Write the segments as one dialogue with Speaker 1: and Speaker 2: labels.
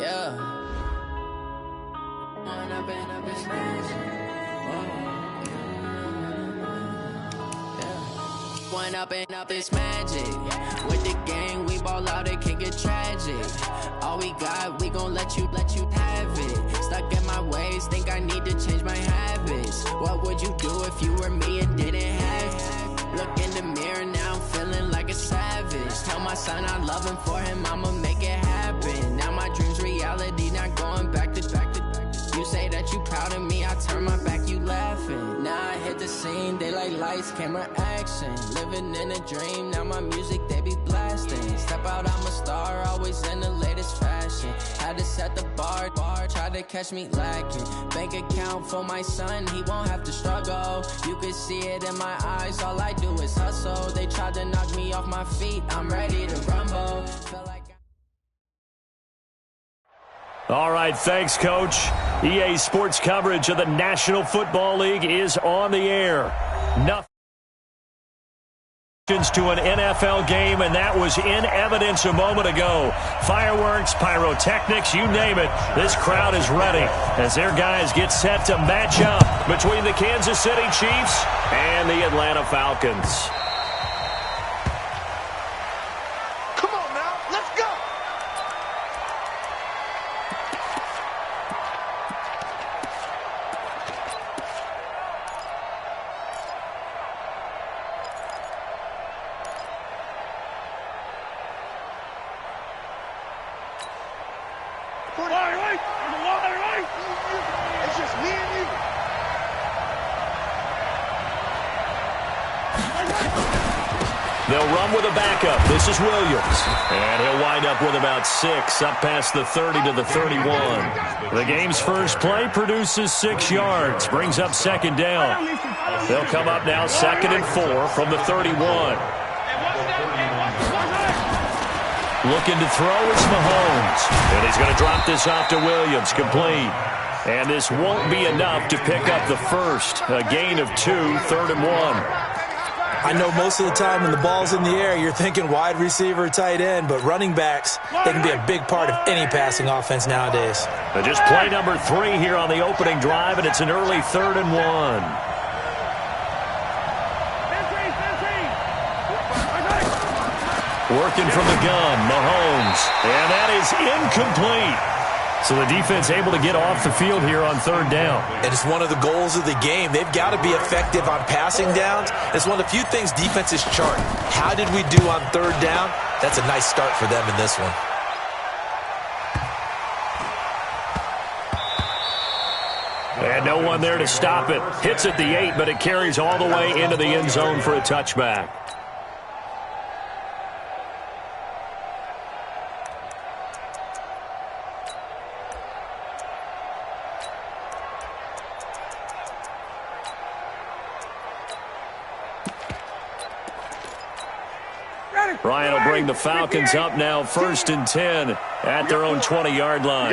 Speaker 1: Yeah. One up and up is magic. With the gang, we ball out, it can get tragic. All we got, we gon' let you have it. Stuck in my ways, think I need to change my habits. What would you do if you were me and didn't have it? Look in the mirror, now I'm feeling like a savage. Tell my son I love him, for him I'ma make it happen. Now my dream's reality, not going back to. You say that you proud of me, I turn my back, you laughing. Now I hit the scene, they like lights, camera, action. Living in a dream, now my music, they be blasting. Step out, I'm a star, always in the latest fashion. Had to set the bar, try to catch me lacking. Bank account for my son, he won't have to struggle. You can see it in my eyes, all I do is hustle. They tried to knock me off my feet, I'm ready to rumble. Feel like
Speaker 2: all right, thanks, Coach. EA Sports coverage of the National Football League is on the air. Nothing to an NFL game, and that was in evidence a moment ago. Fireworks, pyrotechnics, you name it. This crowd is ready as their guys get set to match up between the Kansas City Chiefs and the Atlanta Falcons.
Speaker 3: It's just me and you.
Speaker 2: They'll run with a backup. This is Williams. And he'll wind up with about 6, up past the 30 to the 31. The game's first play produces 6 yards, brings up second down. They'll come up now 2nd and 4 from the 31. Looking to throw, it's Mahomes. And he's going to drop this off to Williams, complete. And this won't be enough to pick up the first. A gain of 2, 3rd and 1.
Speaker 4: I know most of the time when the ball's in the air, you're thinking wide receiver, tight end, but running backs, they can be a big part of any passing offense nowadays.
Speaker 2: Just play number 3 here on the opening drive, and it's an early 3rd and 1. Working from the gun, Mahomes. And that is incomplete. So the defense able to get off the field here on 3rd down.
Speaker 4: And it's one of the goals of the game. They've got to be effective on passing downs. It's one of the few things defenses chart. How did we do on 3rd down? That's a nice start for them in this one.
Speaker 2: And no one there to stop it. Hits at the 8, but it carries all the way into the end zone for a touchback. Ryan will bring the Falcons up now 1st and 10 at their own 20-yard line.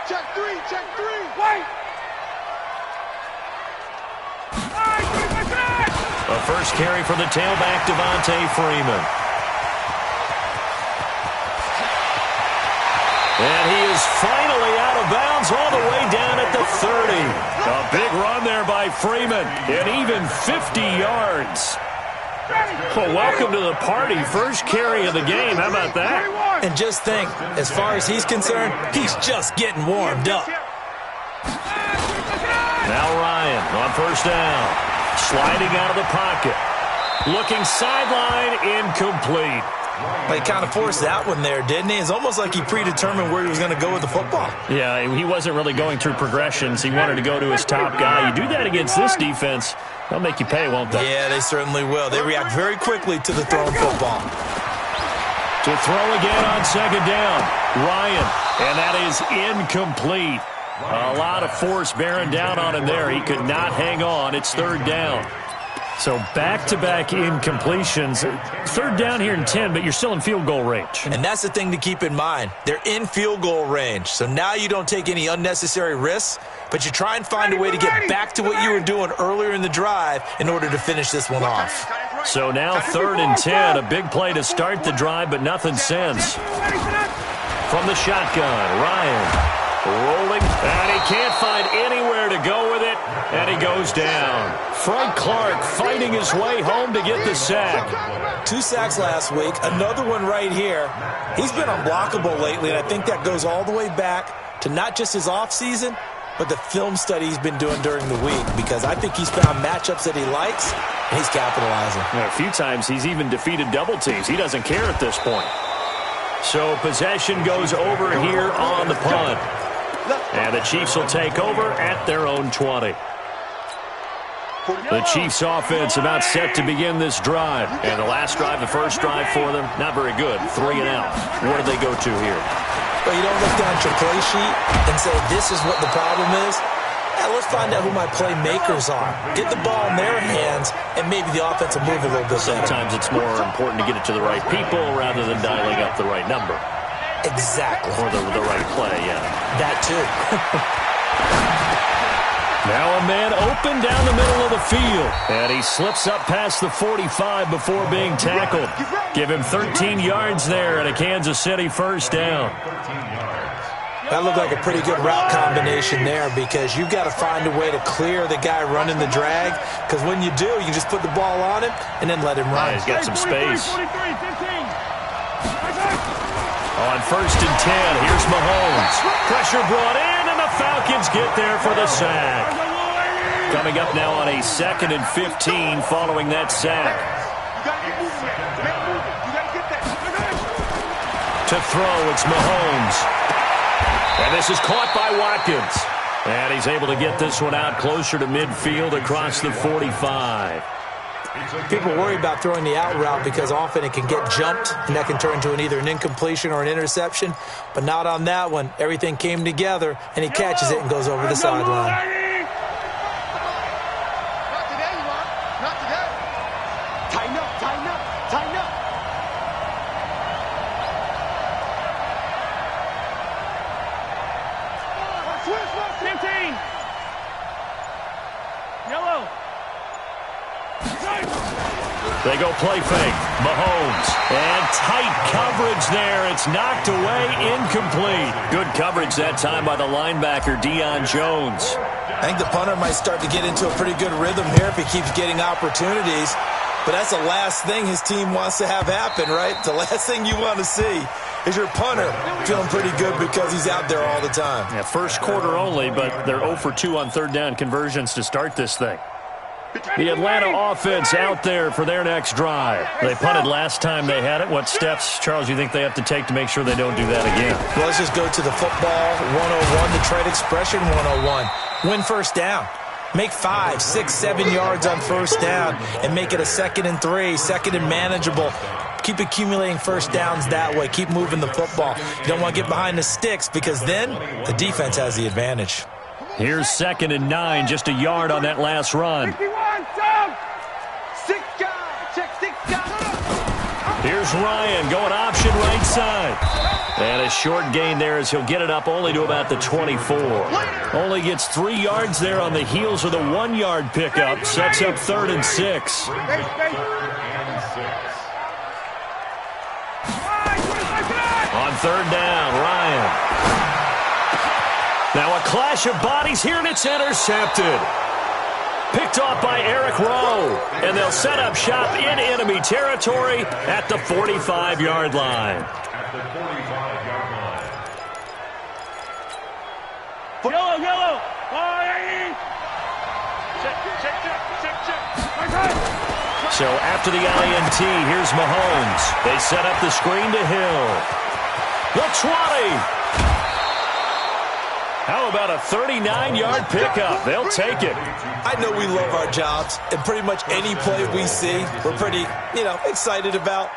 Speaker 3: Check 3, wait!
Speaker 2: A first carry for the tailback, Devontae Freeman. And he is finally out of bounds all the way down at the 30. A big run there by Freeman, and even 50 yards. Well, welcome to the party. First carry of the game. How about that?
Speaker 4: And just think, as far as he's concerned, he's just getting warmed up.
Speaker 2: Now Ryan on 1st down. Sliding out of the pocket. Looking sideline, incomplete.
Speaker 4: He kind of forced that one there, didn't he? It's almost like he predetermined where he was going to go with the football.
Speaker 2: Yeah, he wasn't really going through progressions. He wanted to go to his top guy. You do that against this defense, they'll make you pay, won't they?
Speaker 4: Yeah, they certainly will. They react very quickly to the thrown football.
Speaker 2: To throw again on 2nd down. Ryan, and that is incomplete. A lot of force bearing down on him there. He could not hang on. It's 3rd down. So back-to-back incompletions. 3rd down here in 10, but you're still in field goal range.
Speaker 4: And that's the thing to keep in mind. They're in field goal range. So now you don't take any unnecessary risks, but you try and find a way to get back to what you were doing earlier in the drive in order to finish this one off.
Speaker 2: So now 3rd and 10, a big play to start the drive, but nothing since. from the shotgun. Ryan rolling, and he can't find anywhere to go with it, and he goes down. Frank Clark fighting his way home to get the sack.
Speaker 4: 2 sacks last week, another one right here. He's been unblockable lately, and I think that goes all the way back to not just his offseason, but the film study he's been doing during the week, because I think he's found matchups that he likes, and he's capitalizing.
Speaker 2: A few times he's even defeated double teams. He doesn't care at this point. So possession goes over here on the punt. And the Chiefs will take over at their own 20. The Chiefs offense about set to begin this drive. And the last drive, the first drive for them, not very good. 3 and out. What do they go to here?
Speaker 4: Well, you don't look down at your play sheet and say, this is what the problem is. Let's find out who my playmakers are. Get the ball in their hands, and maybe the offense will move a little bit better.
Speaker 2: Sometimes it's more important to get it to the right people rather than dialing up the right number.
Speaker 4: Exactly.
Speaker 2: Or the right play, yeah.
Speaker 4: That too.
Speaker 2: Now a man open down the middle of the field. And he slips up past the 45 before being tackled. Give him 13 yards there and a Kansas City first down.
Speaker 4: That looked like a pretty good route combination there, because you've got to find a way to clear the guy running the drag, because when you do, you just put the ball on him and then let him run.
Speaker 2: He's got some space. On 1st and 10, here's Mahomes. Pressure brought in, and the Falcons get there for the sack. Coming up now on a 2nd and 15 following that sack. To throw, it's Mahomes. And this is caught by Watkins. And he's able to get this one out closer to midfield across the 45.
Speaker 4: People worry about throwing the out route because often it can get jumped, and that can turn into either an incompletion or an interception. But not on that one. Everything came together, and he catches it and goes over the sideline.
Speaker 3: Not today, you are. Not today. Tighten up, tighten up, tighten up. Switch, 15. Yellow.
Speaker 2: They go play fake. Mahomes. And tight coverage there. It's knocked away, incomplete. Good coverage that time by the linebacker, Deion Jones.
Speaker 4: I think the punter might start to get into a pretty good rhythm here if he keeps getting opportunities. But that's the last thing his team wants to have happen, right? The last thing you want to see is your punter feeling pretty good because he's out there all the time.
Speaker 2: Yeah, first quarter only, but they're 0 for 2 on 3rd down conversions to start this thing. The Atlanta offense out there for their next drive. They punted last time they had it. What steps, Charles, you think they have to take to make sure they don't do that again?
Speaker 4: Well, let's just go to the football 101, the trade expression 101. Win first down. Make 5, 6, 7 yards on first down and make it a 2nd and 3, 2nd and manageable. Keep accumulating first downs that way. Keep moving the football. You don't want to get behind the sticks because then the defense has the advantage.
Speaker 2: Here's 2nd and 9, just a yard on that last run.
Speaker 3: 51, down. 6 guys, check 6 guys.
Speaker 2: Here's Ryan going option right side. And a short gain there as he'll get it up only to about the 24. Only gets 3 yards there on the heels of the 1-yard pickup. Sets up 3rd and 6. On 3rd down, Ryan. Now a clash of bodies here, and it's intercepted. Picked off by Eric Rowe. And they'll set up shop in enemy territory at the 45-yard line.
Speaker 3: Yellow, yellow.
Speaker 2: So after the INT, here's Mahomes. They set up the screen to Hill. The 20. How about a 39-yard pickup? They'll take it.
Speaker 4: I know we love our jobs, and pretty much any play we see, we're pretty, excited about.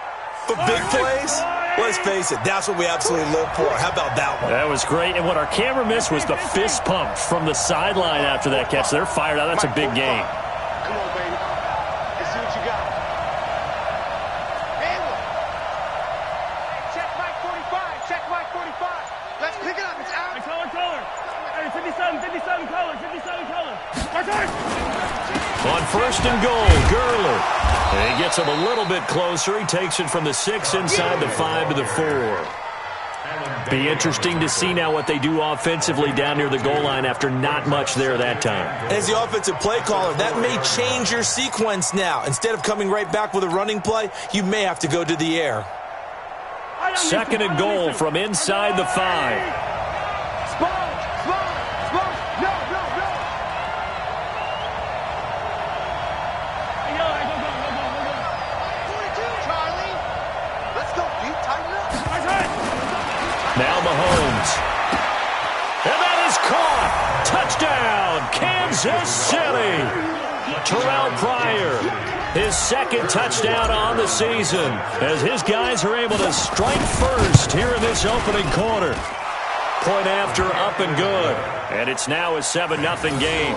Speaker 4: But big plays, let's face it, that's what we absolutely live for. How about that one?
Speaker 2: That was great. And what our camera missed was the fist pump from the sideline after that catch. They're fired out. That's a big game.
Speaker 3: Come on, baby. Let's see what you got. Check Mike 45. Check Mike 45. Let's pick it up. It's out. Color. Hey, 57 color. 57 color.
Speaker 2: On 1st and goal, Gurley. And he gets him a little bit closer. He takes it from the 6 inside the 5 to the 4. Be interesting to see now what they do offensively down near the goal line after not much there that time.
Speaker 4: As the offensive play caller, that may change your sequence now. Instead of coming right back with a running play, you may have to go to the air.
Speaker 2: Second and goal from inside the 5. Now Mahomes. And that is caught. Touchdown, Kansas City. Terrell Pryor, his second touchdown on the season as his guys are able to strike first here in this opening quarter. Point after, up and good. And it's now a 7-0 game.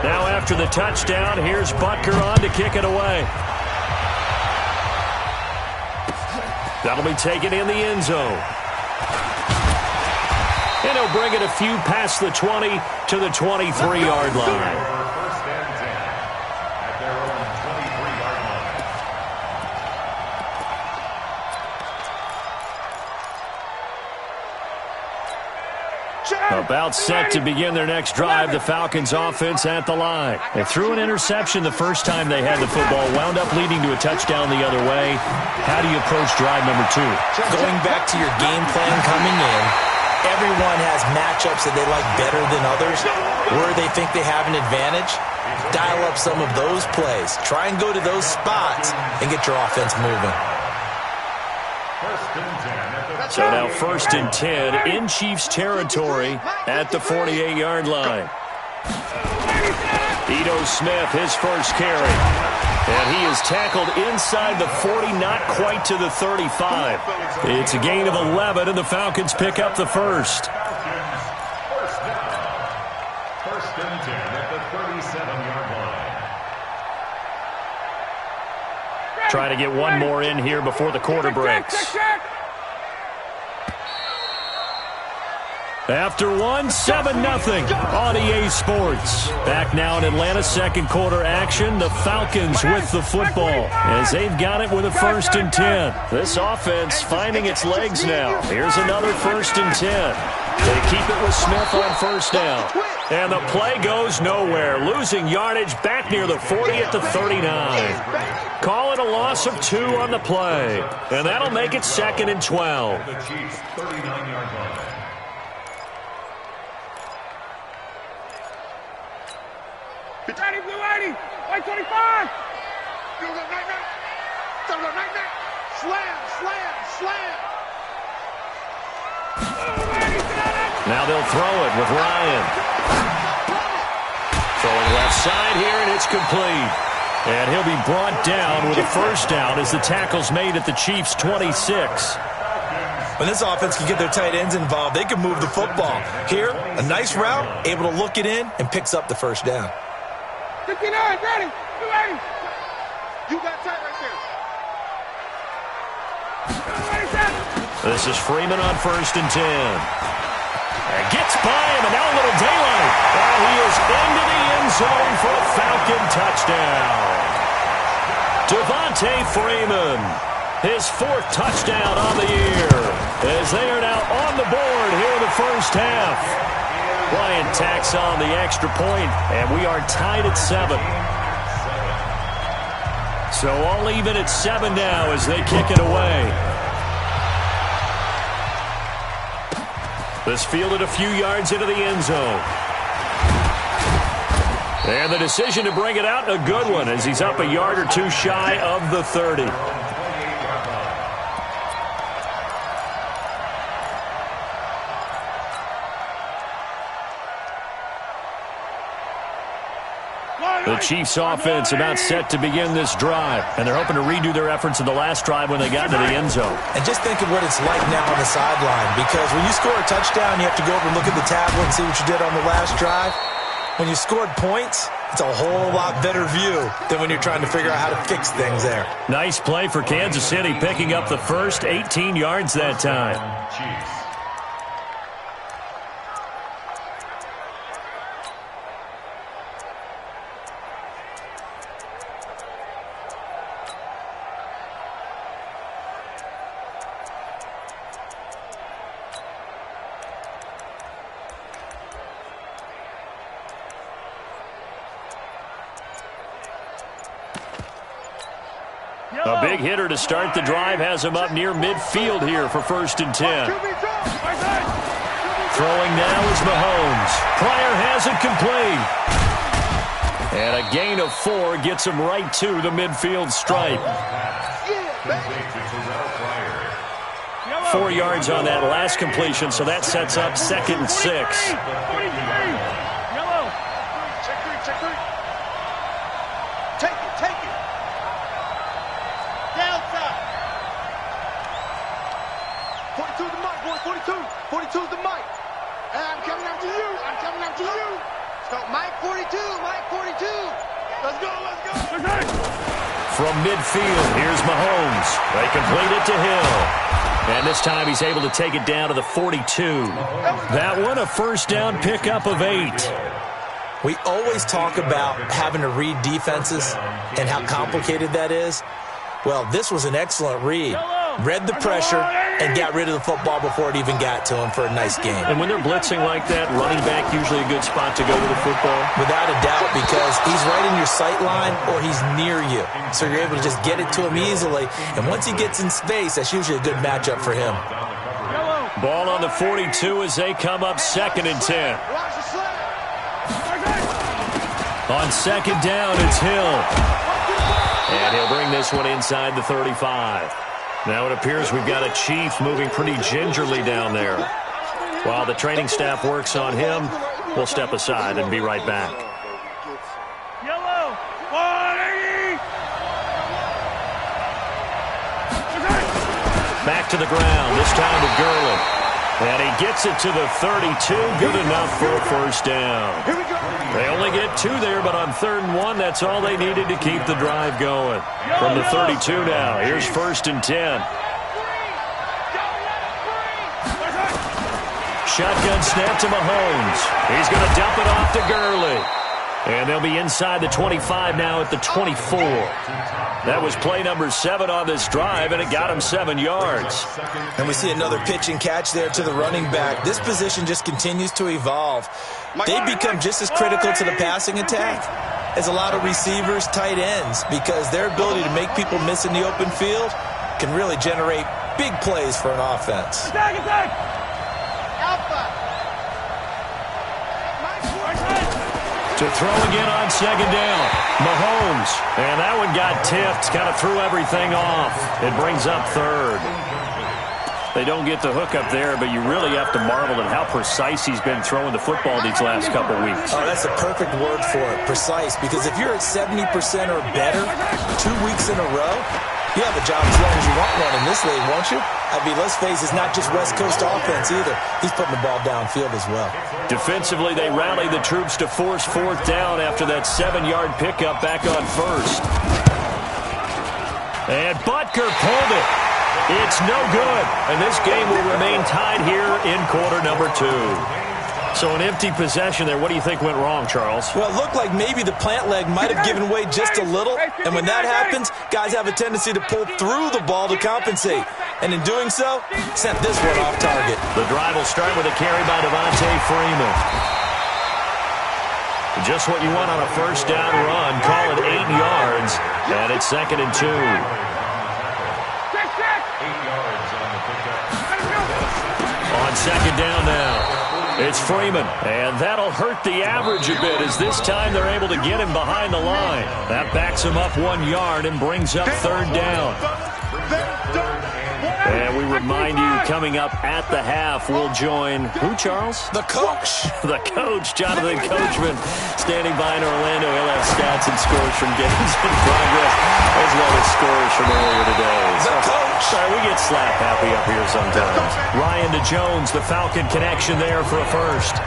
Speaker 2: Now after the touchdown, here's Butker on to kick it away. That'll be taken in the end zone. And he'll bring it a few past the 20 to the 23-yard line. About set to begin their next drive, the Falcons offense at the line. They threw an interception the first time they had the football, wound up leading to a touchdown the other way. How do you approach drive number 2?
Speaker 4: Going back to your game plan coming in, everyone has matchups that they like better than others. Where they think they have an advantage, dial up some of those plays. Try and go to those spots and get your offense moving.
Speaker 2: So now 1st and 10 in Chiefs territory at the 48-yard line. Ito Smith, his first carry. And he is tackled inside the 40, not quite to the 35. It's a gain of 11, and the Falcons pick up the first.
Speaker 5: First and 10 at the 37-yard line.
Speaker 2: Try to get one more in here before the quarter breaks. After one, 7-0 on EA Sports. Back now in Atlanta's second quarter action, the Falcons with the football as they've got it with a 1st and 10. This offense finding its legs now. Here's another 1st and 10. They keep it with Smith on 1st down. And the play goes nowhere, losing yardage back near the 40 at the 39. Call it a loss of 2 on the play. And that'll make it 2nd and 12.
Speaker 5: The Chiefs' 39-yard line.
Speaker 3: Ready, blue 80, white 25. Slam, slam, slam.
Speaker 2: Now they'll throw it with Ryan. Throwing left side here, and it's complete. And he'll be brought down with a 1st down as the tackle's made at the Chiefs' 26.
Speaker 4: When this offense can get their tight ends involved, they can move the football. Here, a nice route, able to look it in, and picks up the 1st down.
Speaker 3: 59, ready, 280. You got tight right there.
Speaker 2: This is Freeman on 1st and 10. And gets by him, and now a little daylight. And he is into the end zone for a Falcon touchdown. Devontae Freeman, his 4th touchdown on the year, as they are now on the board here in the first half. Bryant tacks on the extra point, and we are tied at 7. So all even at 7 now as they kick it away. This fielded a few yards into the end zone. And the decision to bring it out, a good one, as he's up a yard or 2 shy of the 30. The Chiefs offense about set to begin this drive, and they're hoping to redo their efforts in the last drive when they got into the end zone.
Speaker 4: And just think of what it's like now on the sideline, because when you score a touchdown, you have to go over and look at the tablet and see what you did on the last drive. When you scored points, it's a whole lot better view than when you're trying to figure out how to fix things there.
Speaker 2: Nice play for Kansas City, picking up the first 18 yards that time.
Speaker 5: Chiefs.
Speaker 2: A big hitter to start the drive has him up near midfield here for 1st and 10. Throwing now is Mahomes. Pryor has it complete. And a gain of 4 gets him right to the midfield stripe. 4 yards on that last completion, so that sets up 2nd and 6. From midfield, here's Mahomes. They complete it to Hill. And this time he's able to take it down to the 42. That one a 1st down pickup of 8.
Speaker 4: We always talk about having to read defenses and how complicated that is. Well, this was an excellent read. Read the pressure and got rid of the football before it even got to him for a nice game.
Speaker 2: And when they're blitzing like that, running back usually a good spot to go with the football?
Speaker 4: Without a doubt, because he's right in your sight line or he's near you. So you're able to just get it to him easily. And once he gets in space, that's usually a good matchup for him.
Speaker 2: Ball on the 42 as they come up 2nd and 10. On 2nd down, it's Hill. And he'll bring this one inside the 35. Now it appears we've got a Chief moving pretty gingerly down there. While the training staff works on him, we'll step aside and be right back.
Speaker 3: Yellow, 180.
Speaker 2: Back to the ground, this time to Gurley. And he gets it to the 32, good enough for a 1st down. They only get 2 there, but on 3rd and 1, that's all they needed to keep the drive going. From the 32 now, here's 1st and 10. Shotgun snap to Mahomes. He's going to dump it off to Gurley. And they'll be inside the 25 now at the 24. That was play number 7 on this drive, and it got him 7 yards.
Speaker 4: And we see another pitch and catch there to the running back. This position just continues to evolve. They've become just as critical to the passing attack as a lot of receivers, tight ends, because their ability to make people miss in the open field can really generate big plays for an offense.
Speaker 3: Attack, attack. Alpha.
Speaker 2: To throw again on 2nd down. Mahomes. And that one got tipped. Kind of threw everything off. It brings up 3rd. They don't get the hook up there, but you really have to marvel at how precise he's been throwing the football these last couple weeks.
Speaker 4: Oh, that's a perfect word for it, precise. Because if you're at 70% or better 2 weeks in a row, you have a job as long as you want one in this league, won't you? I mean, let's face it, it's not just West Coast offense either. He's putting the ball downfield as well. Defensively,
Speaker 2: they rally the troops to force 4th down after that 7-yard pickup back on 1st. And Butker pulled it. It's no good. And this game will remain tied here in quarter number 2. So an empty possession there. What do you think went wrong, Charles?
Speaker 4: Well, it looked like maybe the plant leg might have given way just a little. And when that happens, guys have a tendency to pull through the ball to compensate. And in doing so, sent this one off target.
Speaker 2: The drive will start with a carry by Devontae Freeman. Just what you want on a 1st down run. Call it 8 yards. And it's 2nd and 2.
Speaker 5: 8 yards on the pickup.
Speaker 2: On 2nd down now. It's Freeman, and that'll hurt the average a bit as this time they're able to get him behind the line. That backs him up 1 yard and brings up 3rd down. And we remind you, coming up at the half, we'll join who, Charles?
Speaker 4: The coach.
Speaker 2: The coach, Jonathan Coachman, standing by in Orlando. He'll have stats and scores from games in progress, as well as scores from earlier today.
Speaker 4: The coach.
Speaker 2: Sorry, we get slap happy up here sometimes. Ryan to Jones, the Falcon connection there for a 1st.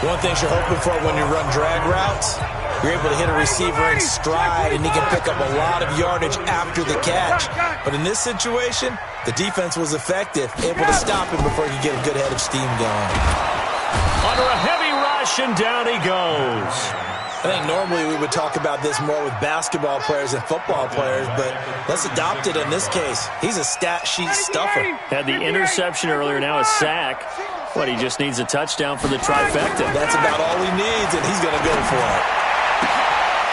Speaker 4: One thing you're hoping for when you run drag routes, you're able to hit a receiver in stride, and he can pick up a lot of yardage after the catch. But in this situation, the defense was effective, able to stop him before he could get a good head of steam going.
Speaker 2: Under a heavy rush, and down he goes.
Speaker 4: I think normally we would talk about this more with basketball players and football players, but let's adopt it in this case. He's a stat sheet stuffer.
Speaker 2: Had the interception earlier, now a sack. What, he just needs a touchdown for the trifecta.
Speaker 4: That's about all he needs, and he's going to go for it.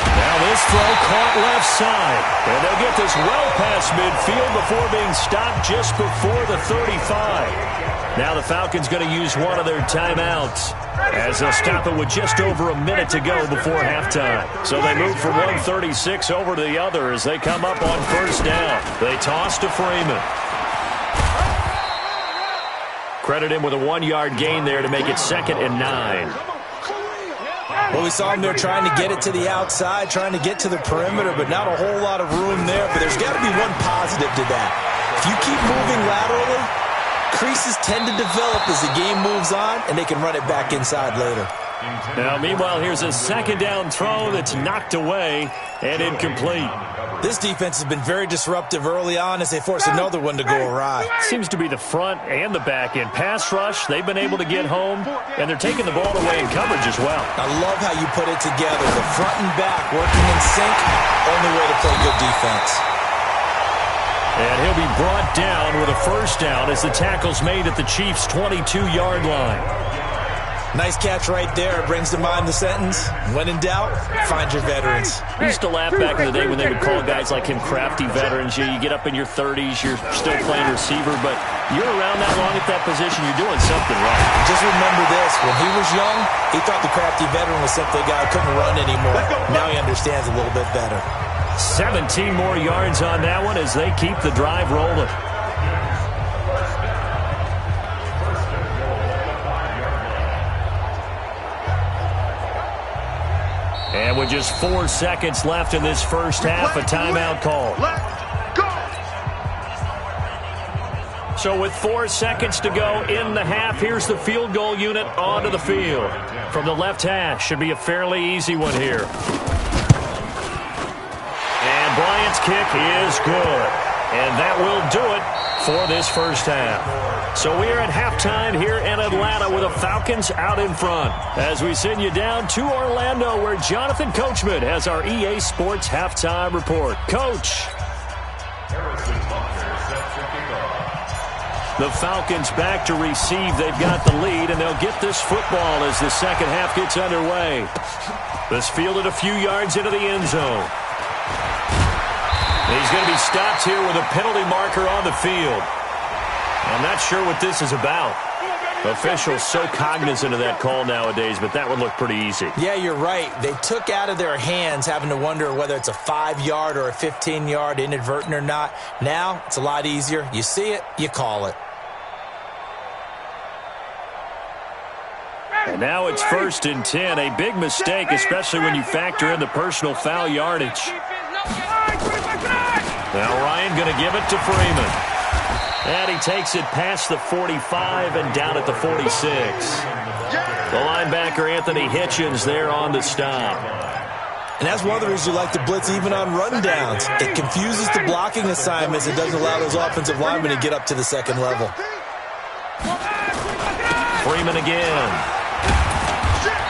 Speaker 2: Now this This throw caught left side. And they'll get this well past midfield before being stopped just before the 35. Now the Falcons going to use one of their timeouts as they'll stop it with just over a minute to go before halftime. So they move from 136 over to the other as they come up on first down. They toss to Freeman. Credit him with a 1-yard gain there to make it 2nd and 9.
Speaker 4: Well, we saw him there trying to get it to the outside, trying to get to the perimeter, but not a whole lot of room there. But there's got to be one positive to that. If you keep moving laterally, creases tend to develop as the game moves on, and they can run it back inside later.
Speaker 2: Now, meanwhile, here's a 2nd down throw that's knocked away and incomplete.
Speaker 4: This defense has been very disruptive early on as they force another one to go awry.
Speaker 2: Seems to be the front and the back end. Pass rush, they've been able to get home, and they're taking the ball away in coverage as well.
Speaker 4: I love how you put it together. The front and back working in sync, only way to play good defense.
Speaker 2: And he'll be brought down with a first down as the tackle's made at the Chiefs' 22-yard line.
Speaker 4: Nice catch right there. Brings to mind the sentence, when in doubt, find your veterans.
Speaker 2: We used to laugh back in the day when they would call guys like him crafty veterans. You get up in your 30s, you're still playing receiver, but you're around that long at that position, you're doing something right.
Speaker 4: Just remember this, when he was young, he thought the crafty veteran was simply a guy who couldn't run anymore. Now he understands a little bit better.
Speaker 2: 17 more yards on that one as they keep the drive rolling. And with just 4 seconds left in this first half, a timeout call. So with 4 seconds to go in the half, here's the field goal unit onto the field. From the left hash, should be a fairly easy one here. And Bryant's kick is good. And that will do it for this first half. So we are at halftime here in Atlanta with the Falcons out in front. As we send you down to Orlando where Jonathan Coachman has our EA Sports halftime report. Coach. The Falcons back to receive. They've got the lead, and they'll get this football as the second half gets underway. This fielded a few yards into the end zone. He's going to be stopped here with a penalty marker on the field. I'm not sure what this is about. Officials so cognizant of that call nowadays, but that would look pretty easy.
Speaker 4: Yeah, you're right. They took out of their hands having to wonder whether it's a 5-yard or a 15-yard inadvertent or not. Now, it's a lot easier. You see it, you call it.
Speaker 2: And now it's 1st and 10. A big mistake, especially when you factor in the personal foul yardage. Now Ryan going to give it to Freeman. And he takes it past the 45 and down at the 46. The linebacker, Anthony Hitchens, there on the stop.
Speaker 4: And that's one of the reasons you like to blitz even on rundowns. It confuses the blocking assignments and doesn't allow those offensive linemen to get up to the second level.
Speaker 2: Freeman again.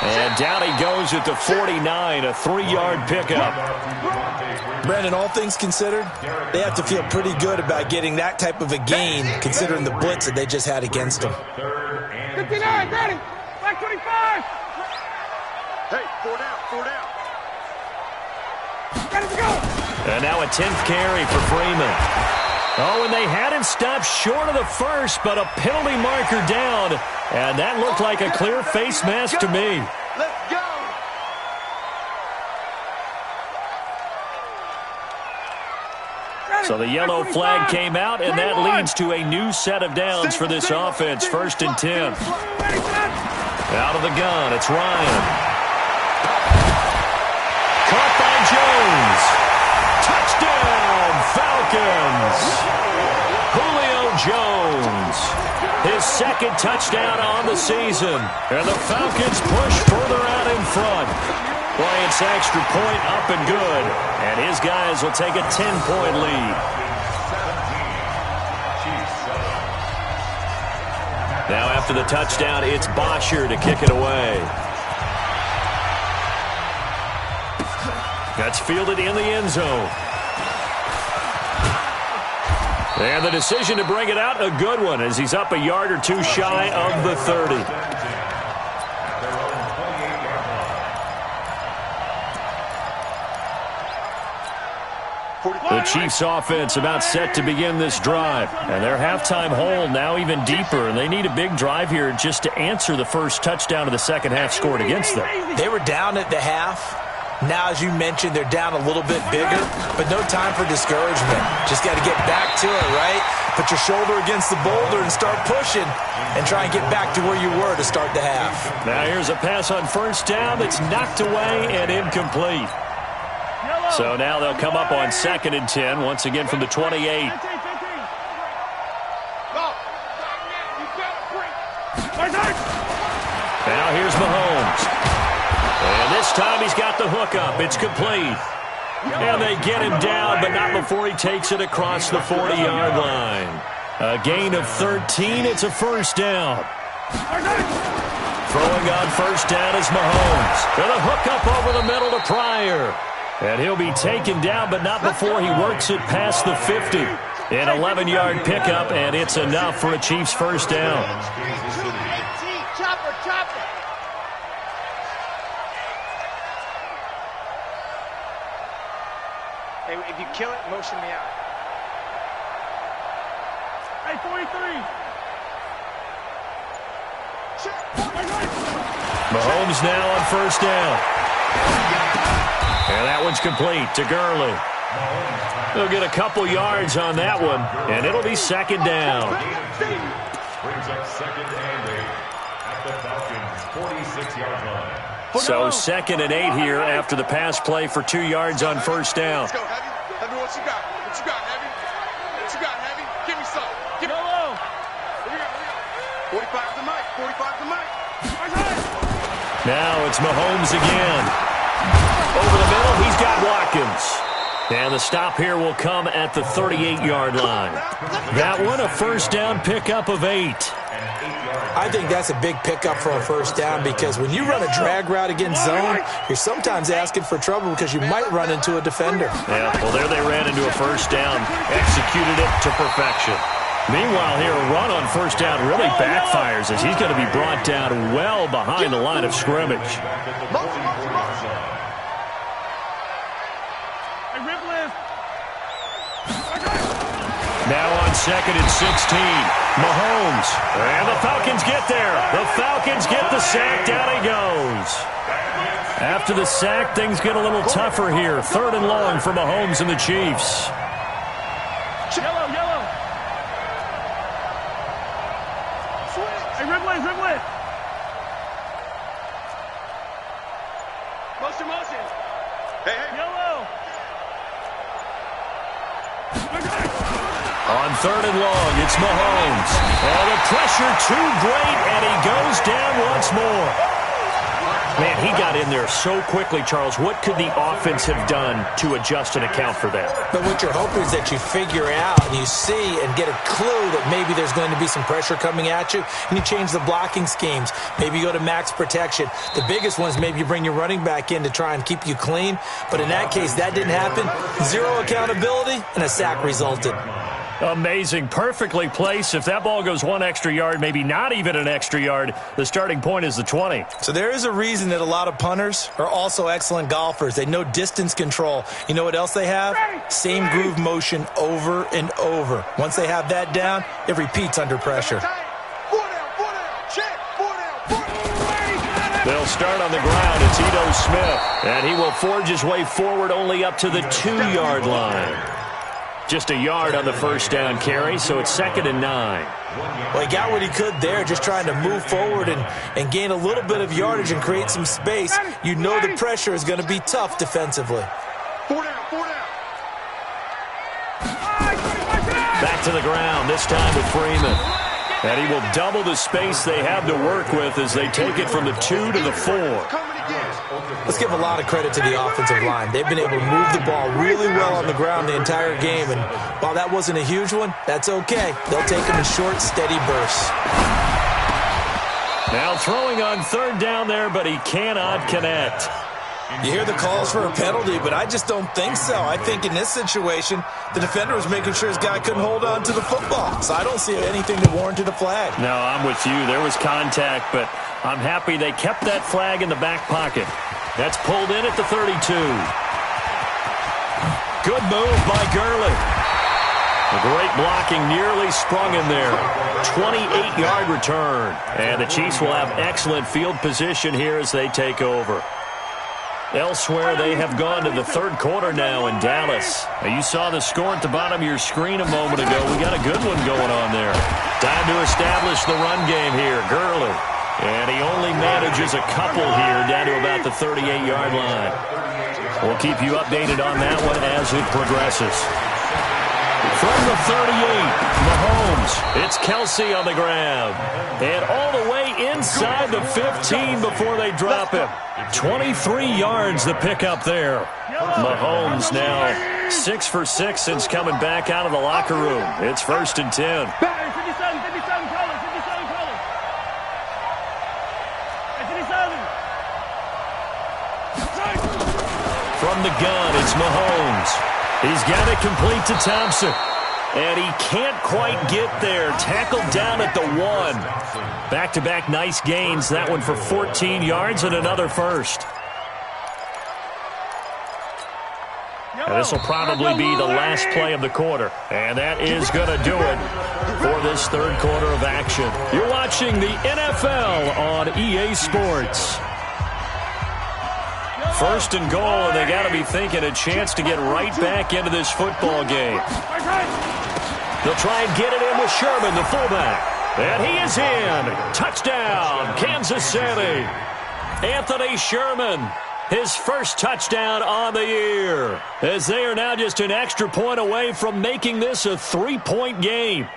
Speaker 2: And down he goes at the 49, a 3-yard pickup.
Speaker 4: Brandon, all things considered, they have to feel pretty good about getting that type of a gain, considering the blitz that they just had against them.
Speaker 3: 59, ready, back 25. Hey, 4 down. Ready to go.
Speaker 2: And now a 10th carry for Freeman. Oh, and they had him stopped short of the first, but a penalty marker down. And that looked like a clear face mask to me.
Speaker 3: Let's go.
Speaker 2: So the yellow flag came out, and that leads to a new set of downs for this offense. 1st and 10. Out of the gun, it's Ryan. Caught by Jones. Touchdown, Falcons. Julio Jones. His 2nd touchdown on the season. And the Falcons push further out in front. Bryant's extra point up and good. And his guys will take a 10-point lead. Now after the touchdown, it's Bosher to kick it away. That's fielded in the end zone. And the decision to bring it out, a good one, as he's up a yard or two shy of the 30. The Chiefs offense about set to begin this drive. And their halftime hole now even deeper. And they need a big drive here just to answer the first touchdown of the second half scored against them.
Speaker 4: They were down at the half. Now, as you mentioned, they're down a little bit bigger, but no time for discouragement. Just got to get back to it, right? Put your shoulder against the boulder and start pushing and try and get back to where you were to start the half.
Speaker 2: Now here's a pass on first down that's knocked away and incomplete. So now they'll come up on 2nd and 10, once again from the 28. Now here's Mahomes. And this time he's got the hook up. It's complete. And they get him down, but not before he takes it across the 40-yard line. A gain of 13. It's a first down. Throwing on first down is Mahomes. And a hook up over the middle to Pryor. And he'll be taken down, but not before he works it past the 50. An 11-yard pickup, and it's enough for a Chiefs first down.
Speaker 3: Hey, if you kill it, motion me out. Hey, 43.
Speaker 2: Mahomes now on first down. And that one's complete to Gurley. He'll get a couple yards on that one, and it'll be second down.
Speaker 5: Brings up 2nd and 8 at the Falcons' 46-yard line.
Speaker 2: So 2nd and 8 here after the pass play for 2 yards on first down.
Speaker 3: Let's go, Heavy. Heavy, what you got? What you got, Heavy? What you got, Heavy? Give me some. Give me low. 45 to Mike. 45 to Mike.
Speaker 2: Now it's Mahomes again. Over the middle, he's got Watkins. And the stop here will come at the 38-yard line. That one, a first down pickup of 8.
Speaker 4: I think that's a big pickup for a first down because when you run a drag route against zone, you're sometimes asking for trouble because you might run into a defender.
Speaker 2: Yeah, well, there they ran into a first down, executed it to perfection. Meanwhile here, a run on first down really backfires as he's going to be brought down well behind the line of scrimmage. Now on 2nd and 16, Mahomes. And the Falcons get there. The Falcons get the sack. Down he goes. After the sack, things get a little tougher here. 3rd and long for Mahomes and the Chiefs.
Speaker 3: Yellow. Hey, Ridley. Motion. Hey. Yellow.
Speaker 2: On 3rd and long, it's Mahomes. Oh, the pressure too great, and he goes down once more. Man, he got in there so quickly, Charles. What could the offense have done to adjust and account for that?
Speaker 4: But what you're hoping is that you figure out and you see and get a clue that maybe there's going to be some pressure coming at you, and you change the blocking schemes. Maybe you go to max protection. The biggest one is maybe you bring your running back in to try and keep you clean. But in that case, that didn't happen. 0 accountability, and a sack resulted.
Speaker 2: Amazing. Perfectly placed. If that ball goes 1 extra yard, maybe not even an extra yard, the starting point is the 20.
Speaker 4: So there is a reason that a lot of punters are also excellent golfers. They know distance control. You know what else they have? Same groove motion over and over. Once they have that down, it repeats under pressure.
Speaker 2: They'll start on the ground. It's Ito Smith, and he will forge his way forward only up to the 2-yard line. Just a yard on the first down carry, so it's 2nd and 9.
Speaker 4: Well, he got what he could there, just trying to move forward and gain a little bit of yardage and create some space. You know the pressure is going to be tough defensively.
Speaker 3: 4 down.
Speaker 2: Back to the ground, this time with Freeman. And he will double the space they have to work with as they take it from the 2 to the 4.
Speaker 4: Let's give a lot of credit to the offensive line. They've been able to move the ball really well on the ground the entire game. And while that wasn't a huge one, that's okay. They'll take them in short, steady bursts.
Speaker 2: Now throwing on 3rd down there, but he cannot connect.
Speaker 4: You hear the calls for a penalty, but I just don't think so. I think in this situation, the defender was making sure his guy couldn't hold on to the football. So I don't see anything that warranted a flag.
Speaker 2: No, I'm with you. There was contact, but I'm happy they kept that flag in the back pocket. That's pulled in at the 32. Good move by Gurley. A great blocking, nearly sprung in there. 28-yard return. And the Chiefs will have excellent field position here as they take over. Elsewhere, they have gone to the third quarter now in Dallas. Now, you saw the score at the bottom of your screen a moment ago. We got a good one going on there. Time to establish the run game here. Gurley. And he only manages a couple here down to about the 38-yard line. We'll keep you updated on that one as it progresses. From the 38, Mahomes. It's Kelsey on the grab. And all the way inside the 15 before they drop him. 23 yards the pickup there. Mahomes now 6 for 6 since coming back out of the locker room. It's 1st and 10.
Speaker 3: 57, color, 57, color. 57.
Speaker 2: From the gun, it's Mahomes. He's got it complete to Thompson. And he can't quite get there. Tackled down at the 1. Back-to-back nice gains. That one for 14 yards and another first. And this will probably be the last play of the quarter. And that is going to do it for this third quarter of action. You're watching the NFL on EA Sports. 1st and goal, and they got to be thinking a chance to get right back into this football game. They'll try and get it in with Sherman, the fullback. And he is in. Touchdown, Kansas City. Anthony Sherman, his first touchdown on the year, as they are now just an extra point away from making this a 3-point game.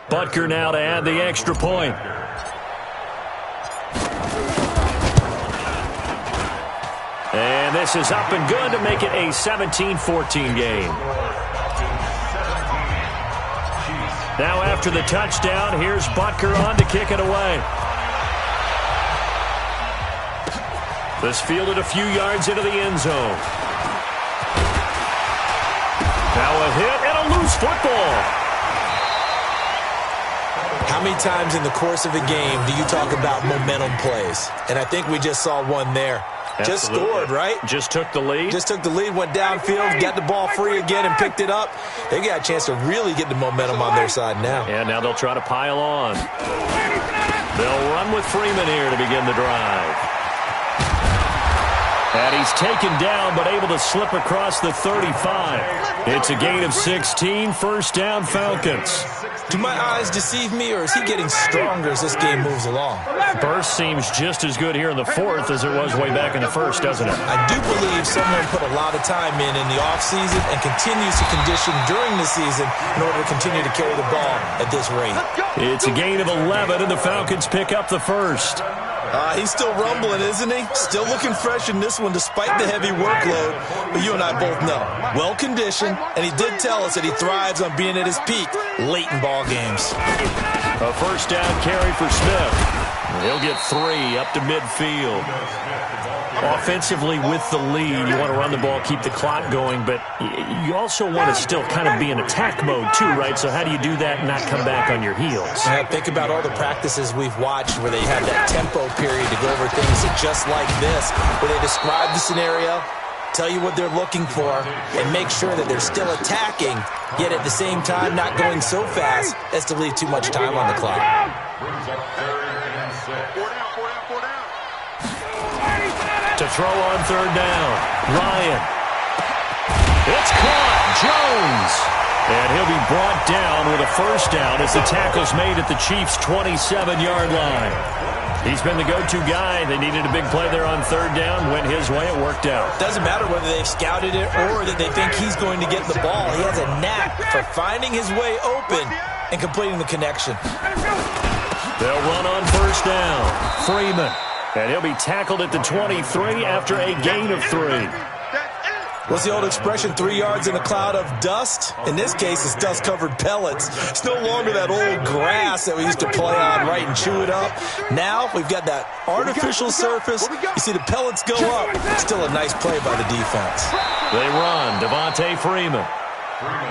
Speaker 2: Butker now to add the extra point. And this is up and good to make it a 17-14 game. Now after the touchdown, here's Butker on to kick it away. This fielded a few yards into the end zone. Now a hit and a loose football.
Speaker 4: How many times in the course of a game do you talk about momentum plays? And I think we just saw one there.
Speaker 2: Absolutely.
Speaker 4: Just scored, right?
Speaker 2: Just took the lead.
Speaker 4: Just took the lead, went downfield, got the ball free again and picked it up. They got a chance to really get the momentum on their side now.
Speaker 2: And now they'll try to pile on. They'll run with Freeman here to begin the drive. And he's taken down but able to slip across the 35. It's a gain of 16, 1st down Falcons.
Speaker 4: Do my eyes deceive me, or is he getting stronger as this game moves along?
Speaker 2: Burst seems just as good here in the 4th as it was way back in the 1st, doesn't it?
Speaker 4: I do believe someone put a lot of time in the offseason and continues to condition during the season in order to continue to carry the ball at this rate.
Speaker 2: It's a gain of 11, and the Falcons pick up the 1st.
Speaker 4: He's still rumbling, isn't he? Still looking fresh in this one despite the heavy workload. But you and I both know, well-conditioned, and he did tell us that he thrives on being at his peak late in ball games.
Speaker 2: A 1st down carry for Smith. He'll get 3 up to midfield. Offensively with the lead, you want to run the ball, keep the clock going, but you also want to still kind of be in attack mode too, right? So how do you do that and not come back on your heels?
Speaker 4: Yeah, think about all the practices we've watched where they have that tempo period to go over things just like this, where they describe the scenario, tell you what they're looking for, and make sure that they're still attacking, yet at the same time not going so fast as to leave too much time on the clock.
Speaker 2: To throw on 3rd down, Ryan. It's caught, Jones. And he'll be brought down with a 1st down as the tackle's made at the Chiefs' 27-yard line. He's been the go-to guy. They needed a big play there on 3rd down. Went his way, it worked out.
Speaker 4: Doesn't matter whether they've scouted it or that they think he's going to get the ball. He has a knack for finding his way open and completing the connection.
Speaker 2: They'll run on 1st down. Freeman. And he'll be tackled at the 23 after a gain of 3.
Speaker 4: What's the old expression, 3 yards in a cloud of dust? In this case, it's dust-covered pellets. It's no longer that old grass that we used to play on, right, and chew it up. Now we've got that artificial surface. You see the pellets go up. Still a nice play by the defense.
Speaker 2: They run. Devontae Freeman.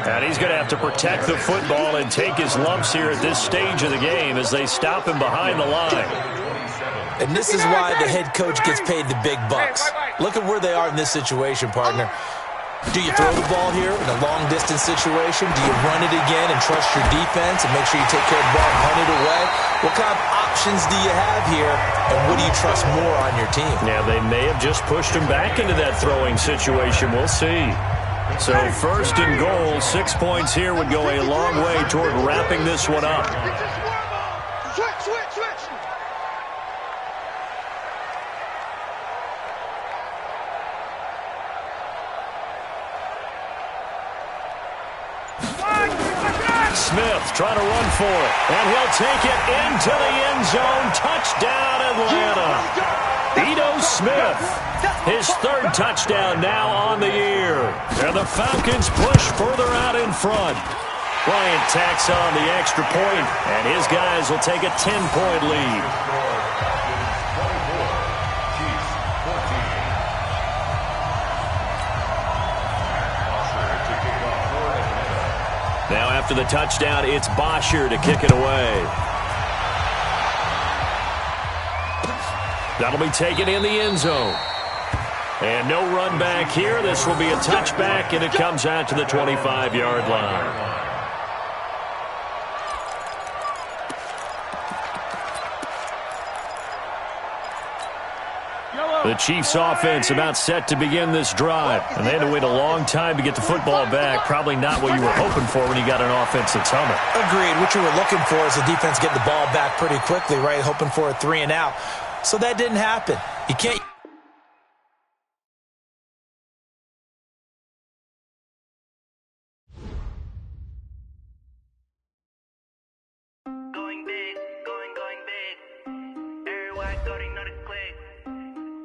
Speaker 2: And he's going to have to protect the football and take his lumps here at this stage of the game as they stop him behind the line.
Speaker 4: And this is why the head coach gets paid the big bucks. Look at where they are in this situation, partner. Do you throw the ball here in a long-distance situation? Do you run it again and trust your defense and make sure you take care of the ball and punt it away? What kind of options do you have here, and what do you trust more on your team?
Speaker 2: Yeah, they may have just pushed him back into that throwing situation. We'll see. So first and goal, 6 points here would go a long way toward wrapping this one up.
Speaker 3: Switch.
Speaker 2: Smith trying to run for it, and he'll take it into the end zone. Touchdown, Atlanta. Ito Smith, his third touchdown now on the year. And the Falcons push further out in front. Bryant tacks on the extra point, and his guys will take a 10-point lead. Now after the touchdown, it's Bosher to kick it away. That'll be taken in the end zone. And no run back here. This will be a touchback, and it comes out to the 25-yard line. The Chiefs' offense about set to begin this drive. And they had to wait a long time to get the football back. Probably not what you were hoping for when you got an offense that's humming.
Speaker 4: Agreed. What you were looking for is the defense getting the ball back pretty quickly, right? Hoping for a 3 and out. So that didn't happen. You can't...
Speaker 6: Going big, going big. Everywhere I go, they know the click.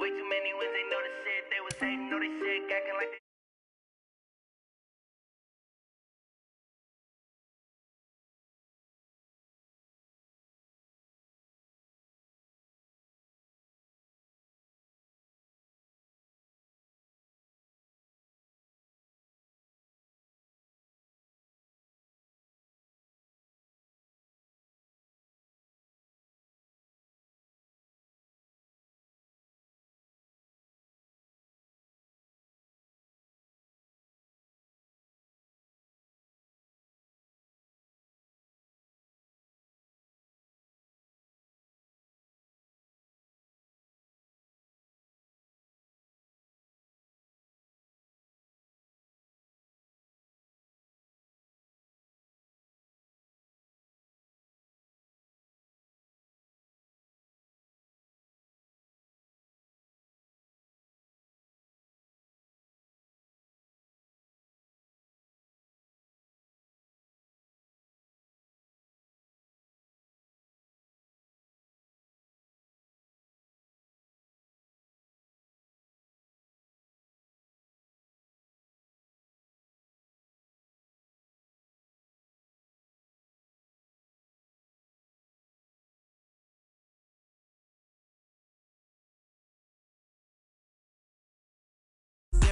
Speaker 6: Way too many wins, they know the shit. They was hating, know they sick, acting like they...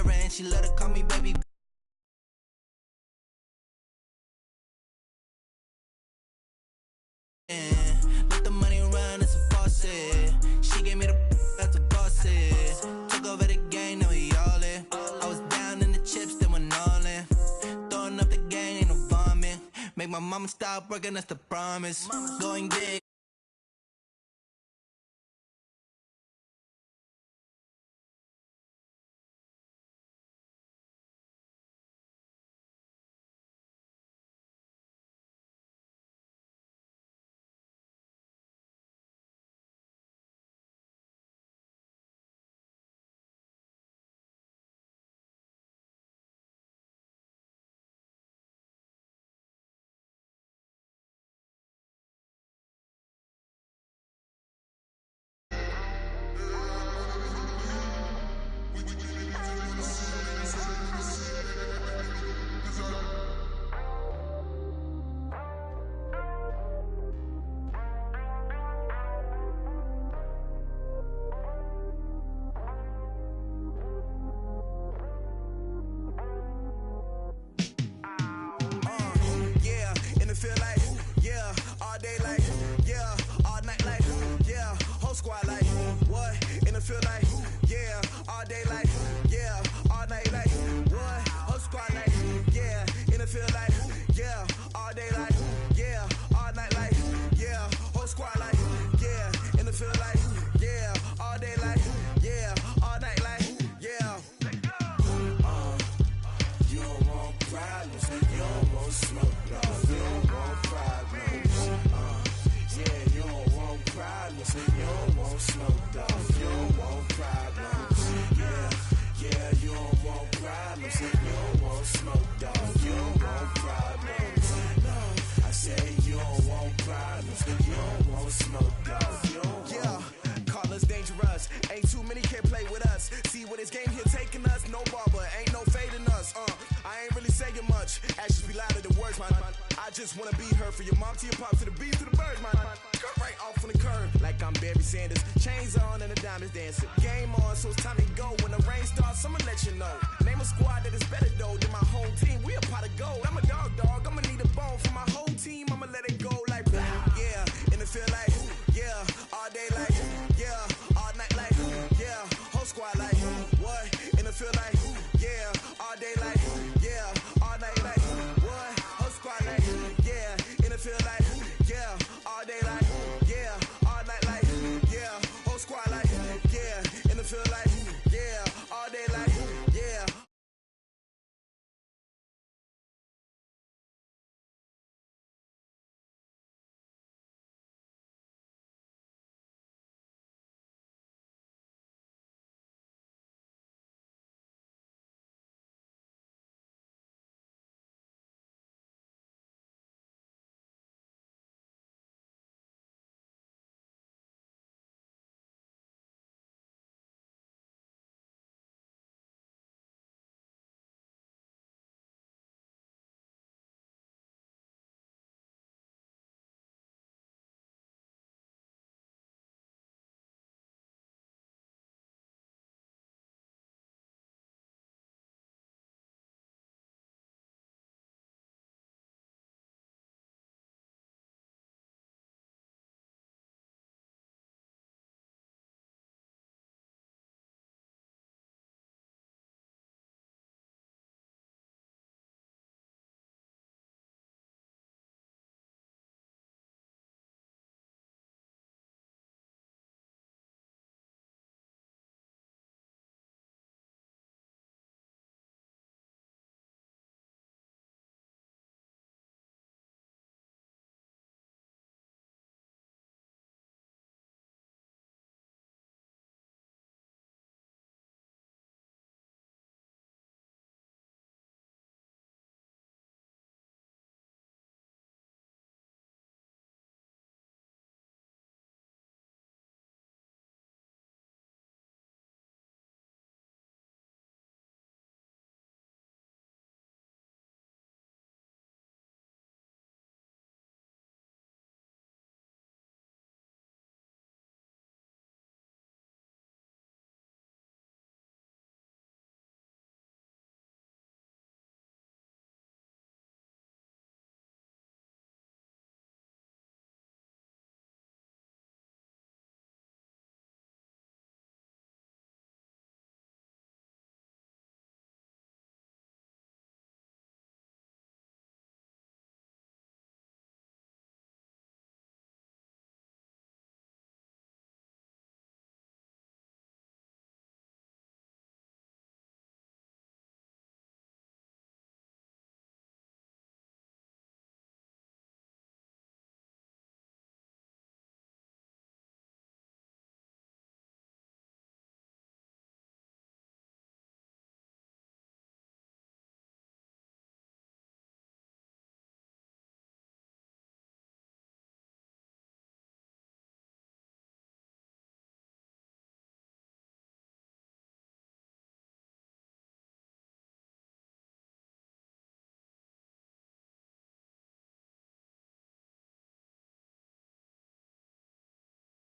Speaker 1: And she let her call me baby. Let the money run, it's a faucet. She gave me the that's a faucet. Took over the game, now we all in. I was down in the chips, then went all in. Throwing up the gang, ain't no vomit. Make my mama stop working, that's the promise. Going big.
Speaker 7: Ain't too many can play with us. See where this game here taking us. No barber, ain't no fading us. I ain't really saying much. Actions be louder than words, man. I just wanna be heard. For your mom to your pop to the beat to the bird, man. Cut right off on the curb like I'm Barry Sanders. Chains on and the diamonds dancing. Game on, so it's time to go. When the rain starts, I'ma let you know. Name a squad that is better though than my home team. We a pot of gold. I'm a dog. I'ma need a bone for my whole team. I'ma let it go like yeah. And it feel like